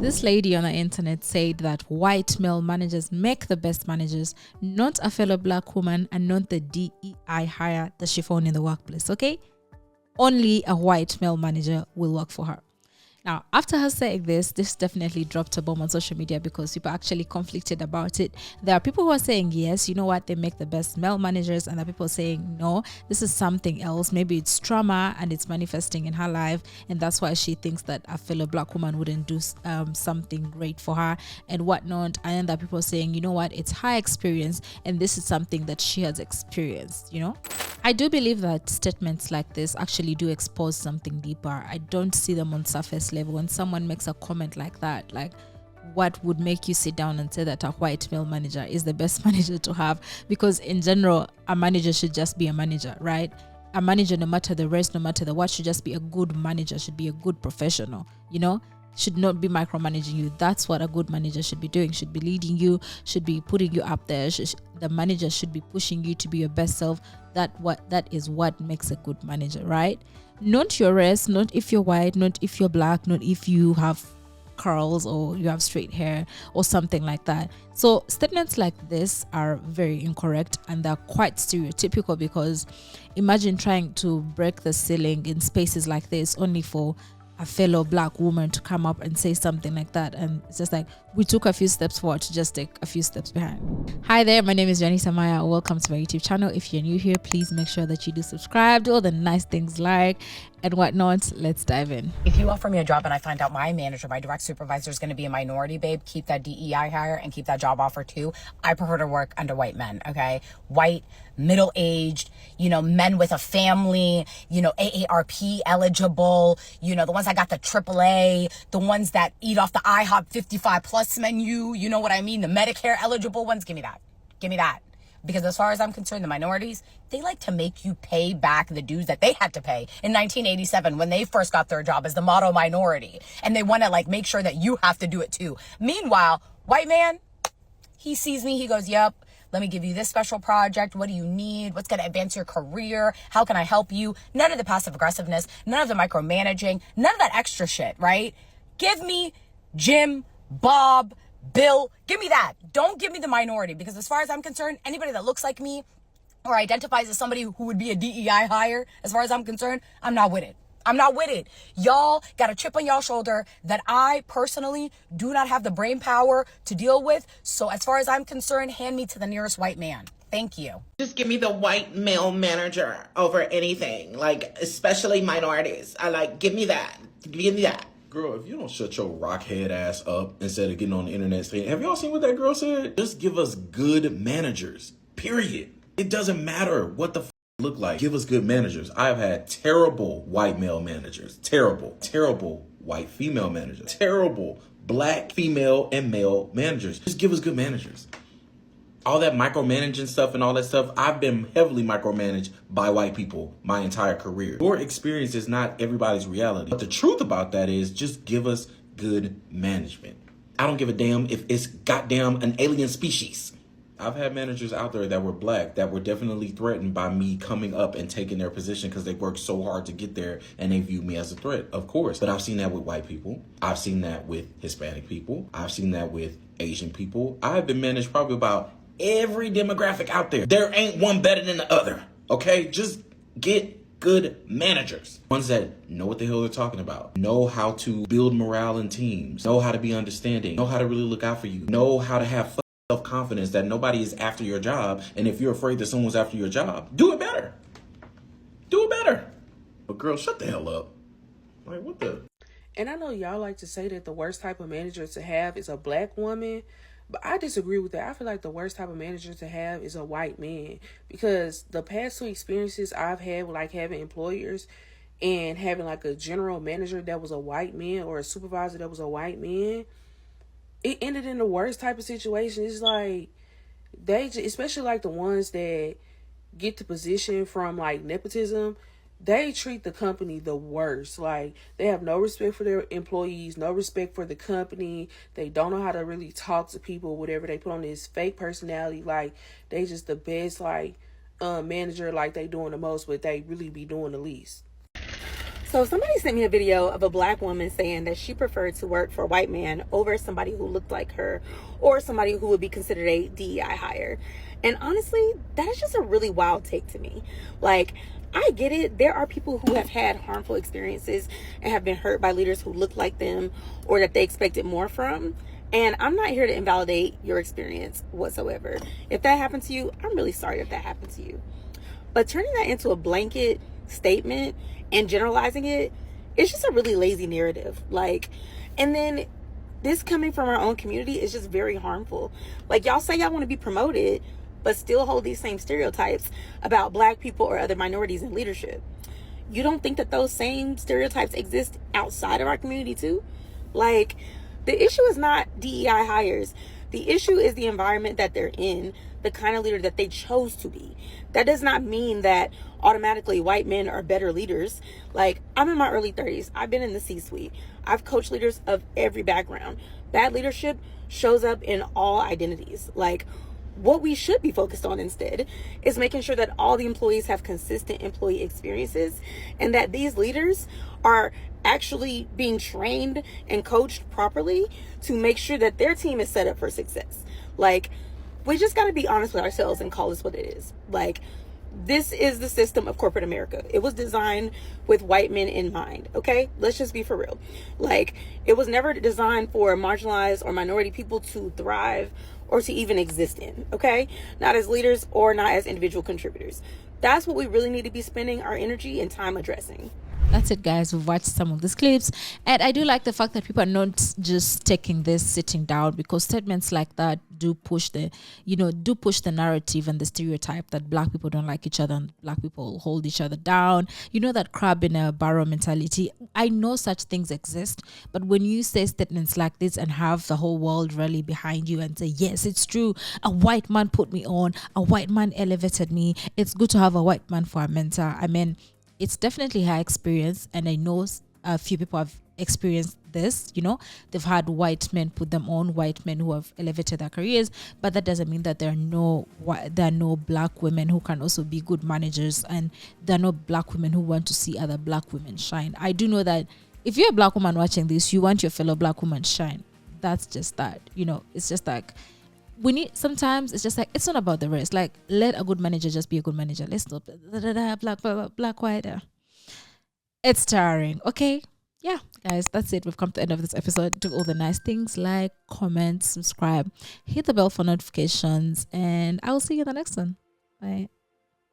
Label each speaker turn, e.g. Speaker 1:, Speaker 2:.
Speaker 1: This lady on the internet said that white male managers make the best managers, not a fellow black woman and not the DEI hire that she found in the workplace, okay? Only a white male manager will work for her. Now, after her saying this definitely dropped a bomb on social media because people actually conflicted about it. There are people who are saying, yes, you know what, they make the best male managers, and there are people saying, no, this is something else. Maybe it's trauma and it's manifesting in her life, and that's why she thinks that a fellow black woman wouldn't do something great for her and whatnot. And then there are people saying, you know what, it's her experience, and this is something that she has experienced, you know? I do believe that statements like this actually do expose something deeper. I don't see them on surface level. When someone makes a comment like that, like, what would make you sit down and say that a white male manager is the best manager to have? Because in general, a manager should just be a manager, right? A manager, no matter the race, no matter the what, should just be a good manager, should be a good professional, you know? Should not be micromanaging you. That's what a good manager should be doing. Should be leading you, should be putting you up there. The manager should be pushing you to be your best self. That is what makes a good manager, right? Not your race, not if you're white, not if you're black, not if you have curls or you have straight hair or something like that. So statements like this are very incorrect and they're quite stereotypical, because imagine trying to break the ceiling in spaces like this only for a fellow black woman to come up and say something like that, and it's just like we took a few steps forward to just take a few steps behind. Hi there, my name is Maaya. Welcome to my YouTube channel. If you're new here, please make sure that you do subscribe, do all the nice things like and whatnot. Let's dive in.
Speaker 2: If you offer me a job and I find out my manager, my direct supervisor is going to be a minority, babe, keep that DEI hire and keep that job offer too. I prefer to work under white men, okay? White, middle-aged, men with a family, AARP eligible, the ones that got the AAA, the ones that eat off the IHOP 55 plus menu, you know what I mean? The Medicare eligible ones, give me that. Give me that. Because as far as I'm concerned, the minorities, they like to make you pay back the dues that they had to pay in 1987 when they first got their job as the model minority. And they want to make sure that you have to do it too. Meanwhile, white man, he sees me, he goes, yep, let me give you this special project. What do you need? What's going to advance your career? How can I help you? None of the passive aggressiveness, none of the micromanaging, none of that extra shit, right? Give me Jim, Bob, Bill, give me that. Don't give me the minority, because as far as I'm concerned, anybody that looks like me or identifies as somebody who would be a DEI hire, as far as I'm concerned, I'm not with it. I'm not with it. Y'all got a chip on y'all shoulder that I personally do not have the brain power to deal with. So as far as I'm concerned, hand me to the nearest white man. Thank you.
Speaker 3: Just give me the white male manager over anything, especially minorities. Give me that. Give me that.
Speaker 4: Girl, if you don't shut your rockhead ass up instead of getting on the internet saying, have y'all seen what that girl said? Just give us good managers, period. It doesn't matter what the look like. Give us good managers. I've had terrible white male managers, terrible white female managers, terrible black female and male managers. Just give us good managers. All that micromanaging stuff and all that stuff, I've been heavily micromanaged by white people my entire career. Your experience is not everybody's reality. But the truth about that is just give us good management. I don't give a damn if it's goddamn an alien species. I've had managers out there that were black that were definitely threatened by me coming up and taking their position because they worked so hard to get there and they viewed me as a threat, of course. But I've seen that with white people. I've seen that with Hispanic people. I've seen that with Asian people. I've been managed probably about every demographic out there. There ain't one better than the other, okay? Just get good managers. Ones that know what the hell they're talking about, know how to build morale in teams, know how to be understanding, know how to really look out for you, know how to have self-confidence that nobody is after your job, and if you're afraid that someone's after your job, do it better. Do it better. But girl, shut the hell up. What the?
Speaker 5: And I know y'all like to say that the worst type of manager to have is a black woman, but I disagree with that. I feel like the worst type of manager to have is a white man, because the past two experiences I've had with having employers and having a general manager that was a white man or a supervisor that was a white man, it ended in the worst type of situation. It's they just, especially the ones that get the position from nepotism, they treat the company the worst. They have no respect for their employees, no respect for the company. They don't know how to really talk to people, whatever. They put on this fake personality. They just the best, manager, they doing the most, but they really be doing the least.
Speaker 6: So somebody sent me a video of a black woman saying that she preferred to work for a white man over somebody who looked like her or somebody who would be considered a DEI hire. And honestly, that is just a really wild take to me. Like, I get it. There are people who have had harmful experiences and have been hurt by leaders who look like them or that they expected more from. And I'm not here to invalidate your experience whatsoever. If that happened to you, I'm really sorry that that happened to you. But turning that into a blanket statement and generalizing it, it's just a really lazy narrative. Like, and then this coming from our own community is just very harmful. Like, y'all say y'all want to be promoted, but still hold these same stereotypes about black people or other minorities in leadership. You don't think that those same stereotypes exist outside of our community too? Like, the issue is not DEI hires. The issue is the environment that they're in, the kind of leader that they chose to be. That does not mean that automatically white men are better leaders. Like, I'm in my early 30s. I've been in the C-suite. I've coached leaders of every background. Bad leadership shows up in all identities. Like, what we should be focused on instead is making sure that all the employees have consistent employee experiences and that these leaders are actually being trained and coached properly to make sure that their team is set up for success. Like, we just got to be honest with ourselves and call this what it is. Like, this is the system of corporate America. It was designed with white men in mind, okay? Let's just be for real. Like, it was never designed for marginalized or minority people to thrive or to even exist in, okay? Not as leaders or not as individual contributors. That's what we really need to be spending our energy and time addressing.
Speaker 1: That's it, guys. We've watched some of these clips, and I do like the fact that people are not just taking this sitting down, because statements like that do push the narrative and the stereotype that black people don't like each other and black people hold each other down. You know, that crab in a barrel mentality. I know such things exist, but when you say statements like this and have the whole world rally behind you and say, yes, it's true, a white man put me on, a white man elevated me, it's good to have a white man for a mentor. I mean, it's definitely her experience, and I know a few people have experienced this. You know, they've had white men put them on, white men who have elevated their careers, but that doesn't mean that there are no black women who can also be good managers, and there are no black women who want to see other black women shine. I do know that if you're a black woman watching this, you want your fellow black woman shine. That's just that. You know, it's just like, sometimes it's just like, it's not about the rest. Like, let a good manager just be a good manager. Let's stop black white. It's tiring. Okay, yeah, guys, that's it. We've come to the end of this episode. Do all the nice things, like, comment, subscribe, hit the bell for notifications, and I will see you in the next one. Bye.